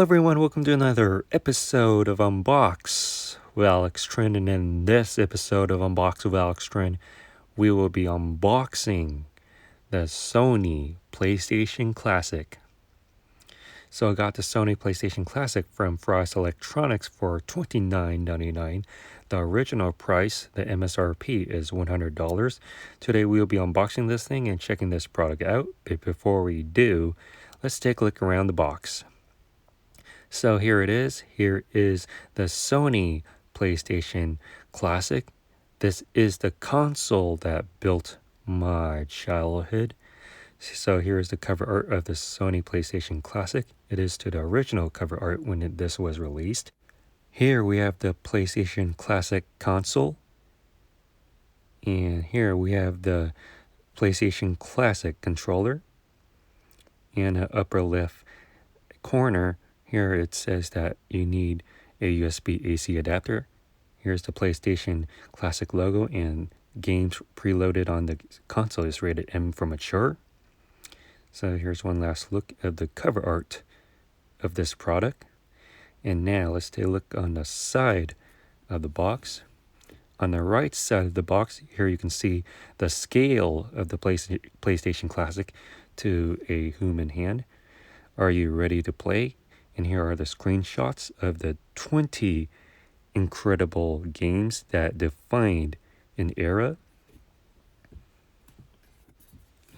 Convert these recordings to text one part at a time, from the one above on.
everyone, welcome to another episode of Unbox with Alex Trinh. And in this episode of Unbox with Alex Trinh, we will be unboxing the Sony PlayStation Classic. So I got the Sony PlayStation Classic from Frost Electronics for $29.99. The original price, the MSRP, is $100. Today we will be unboxing this thing and checking this product out. But before we do, let's take a look around the box. So here it is. Here is the Sony PlayStation Classic. This is the console that built my childhood. So here is the cover art of the Sony PlayStation Classic. It is to the original cover art when this was released. Here we have the PlayStation Classic console. And here we have the PlayStation Classic controller. In the upper left corner, here it says that you need a USB AC adapter. Here's the PlayStation Classic logo, and games preloaded on the console is rated M for mature. So here's one last look at the cover art of this product. And now let's take a look on the side of the box. On the right side of the box, here you can see the scale of the PlayStation Classic to a human hand. Are you ready to play? And here are the screenshots of the 20 incredible games that defined an era.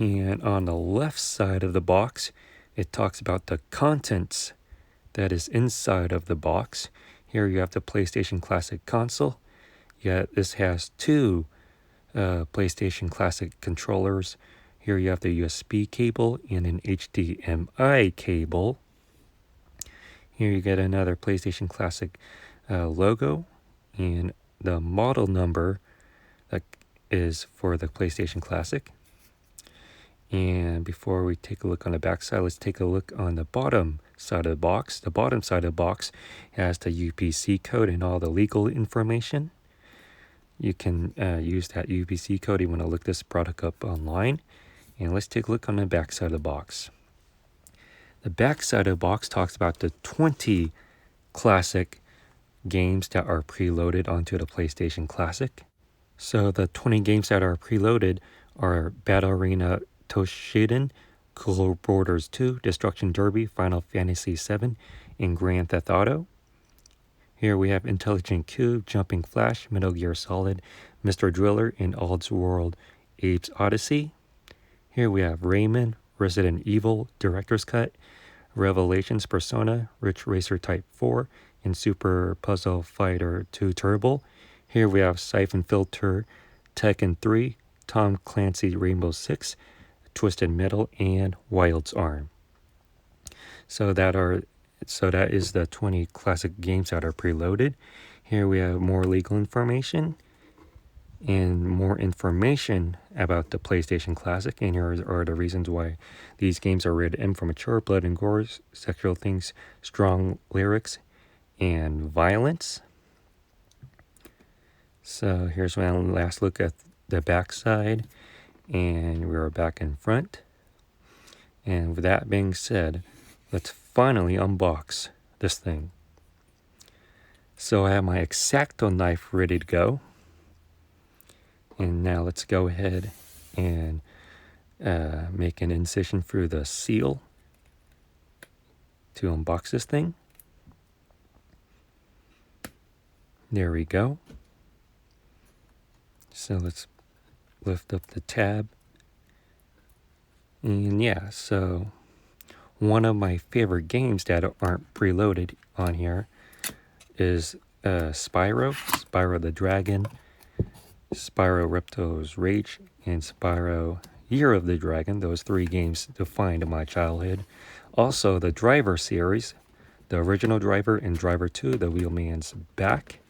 And on the left side of the box, it talks about the contents that is inside of the box. Here you have the PlayStation Classic console. Yeah, this has two PlayStation Classic controllers. Here you have the USB cable and an HDMI cable. Here you get another PlayStation Classic logo and the model number that is for the PlayStation Classic. And before we take a look on the back side, let's take a look on the bottom side of the box. The bottom side of the box has the UPC code and all the legal information. You can use that UPC code if you want to look this product up online. And let's take a look on the back side of the box. The back side of the box talks about the 20 classic games that are preloaded onto the PlayStation Classic. So the 20 games that are preloaded are Battle Arena Toshinden, Cooler Borders 2, Destruction Derby, Final Fantasy VII, and Grand Theft Auto. Here we have Intelligent Cube, Jumping Flash, Metal Gear Solid, Mr. Driller, and Oddworld Apes Odyssey. Here we have Rayman, Resident Evil, Director's Cut, Revelations, Persona, Ridge Racer Type 4, and Super Puzzle Fighter 2 Turbo. Here we have Siphon Filter, Tekken 3, Tom Clancy Rainbow Six, Twisted Metal, and Wild's Arm. So that is the 20 classic games that are preloaded. Here we have more legal information and more information about the PlayStation Classic. And here are the reasons why these games are rated M for mature: blood and gore, sexual things, strong lyrics, and violence. So here's one last look at the back side, and we're back in front. And with that being said, let's finally unbox this thing. So I have my X-Acto knife ready to go. And now let's go ahead and make an incision through the seal to unbox this thing. There we go. So let's lift up the tab. And yeah, so one of my favorite games that aren't preloaded on here is Spyro the Dragon, Spyro Repto's Rage, and Spyro Year of the Dragon. Those three games defined my childhood. Also, the Driver series, the original Driver and Driver 2, The Wheelman's Back.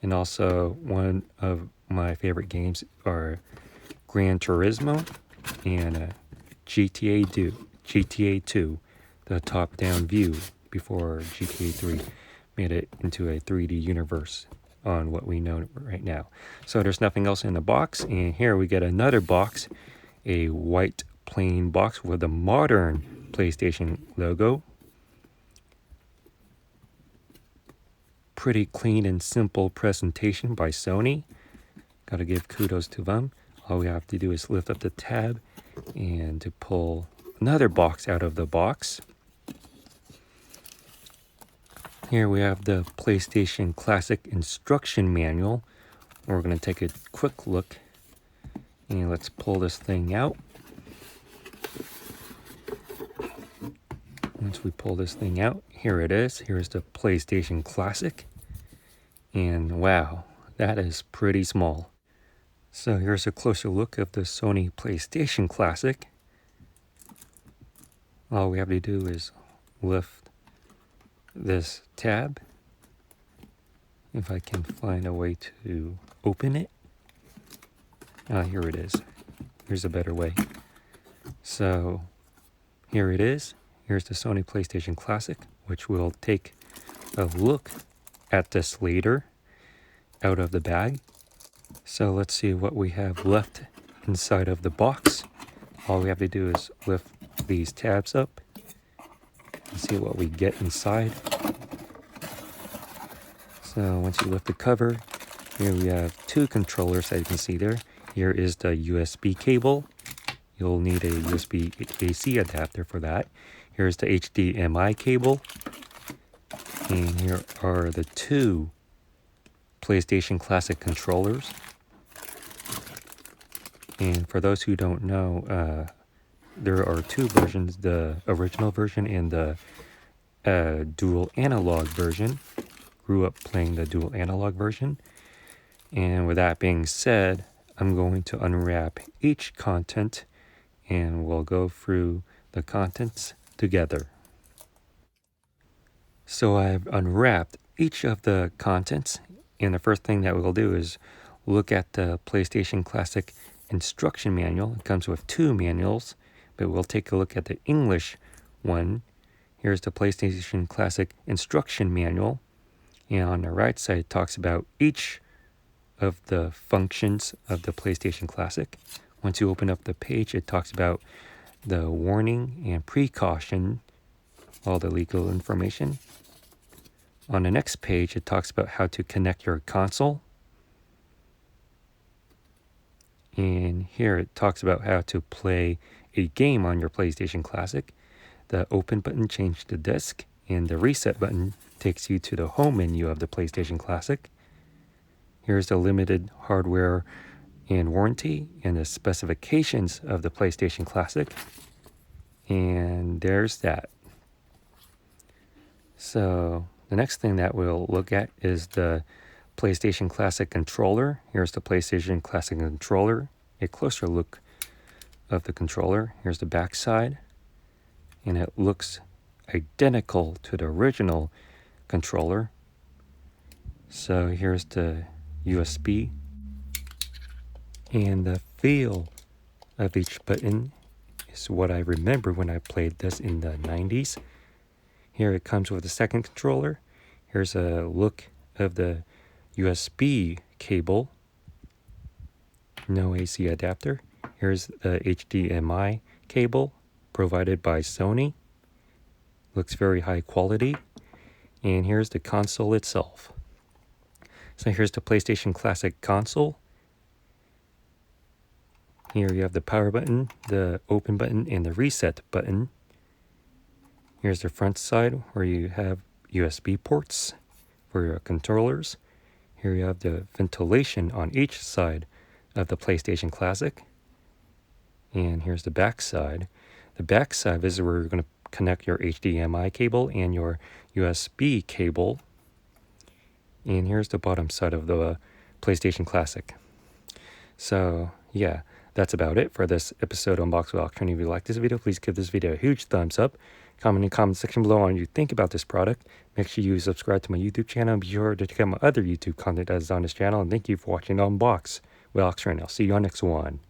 And also, one of my favorite games are Gran Turismo and GTA 2, the top-down view before GTA 3 made it into a 3D universe on what we know right now. So there's nothing else in the box, and here we get another box, a white plain box with a modern PlayStation logo. pretty clean and simple presentation by Sony. Gotta give kudos to them. All we have to do is lift up the tab and to pull another box out of the box. Here we have the PlayStation Classic instruction manual. We're going to take a quick look and let's pull this thing out. Once we pull this thing out, here it is. Here's the PlayStation Classic. And wow, that is pretty small. So here's a closer look of the Sony PlayStation Classic. All we have to do is lift this tab. If I can find a way to open it. Here it is. Here's a better way. So here it is. Here's the Sony PlayStation Classic, which we'll take a look at this later out of the bag. So let's see what we have left inside of the box. All we have to do is lift these tabs up and see what we get inside. So once you lift the cover, here we have two controllers that you can see there. Here is the USB cable. You'll need a USB AC adapter for that. Here's the HDMI cable. And here are the two PlayStation Classic controllers. And for those who don't know, there are two versions, the original version and the dual analog version. Grew up playing the dual analog version. And with that being said, I'm going to unwrap each content and we'll go through the contents together. So I've unwrapped each of the contents, and the first thing that we'll do is look at the PlayStation Classic instruction manual. It comes with two manuals, but we'll take a look at the English one. Here's the PlayStation Classic instruction manual, and on the right side it talks about each of the functions of the PlayStation Classic. Once you open up the page, it talks about the warning and precaution, all the legal information. On the next page, it talks about how to connect your console. And here it talks about how to play a game on your PlayStation Classic. The open button changes the disc, and the reset button takes you to the home menu of the PlayStation Classic. Here's the limited hardware and warranty and the specifications of the PlayStation Classic. And there's that. So the next thing that we'll look at is the PlayStation Classic controller. Here's the PlayStation Classic controller. A closer look of the controller. Here's the back side. And it looks identical to the original controller. So here's the USB. And the feel of each button is what I remember when I played this in the 90s. Here it comes with a second controller. Here's a look of the USB cable. No AC adapter. Here's the HDMI cable provided by Sony. Looks very high quality. And here's the console itself. So here's the PlayStation Classic console. Here you have the power button, the open button, and the reset button. Here's the front side where you have USB ports for your controllers. Here you have the ventilation on each side of the PlayStation Classic. And here's the back side. The back side is where you're going to connect your HDMI cable and your USB cable. And here's the bottom side of the PlayStation Classic. So yeah, that's about it for this episode of Unbox with Trinh. If you like this video, please give this video a huge thumbs up. Comment in the comment section below on what you think about this product. Make sure you subscribe to my YouTube channel and be sure to check out my other YouTube content that is on this channel. And thank you for watching Unbox with Trinh. I'll see you on next one.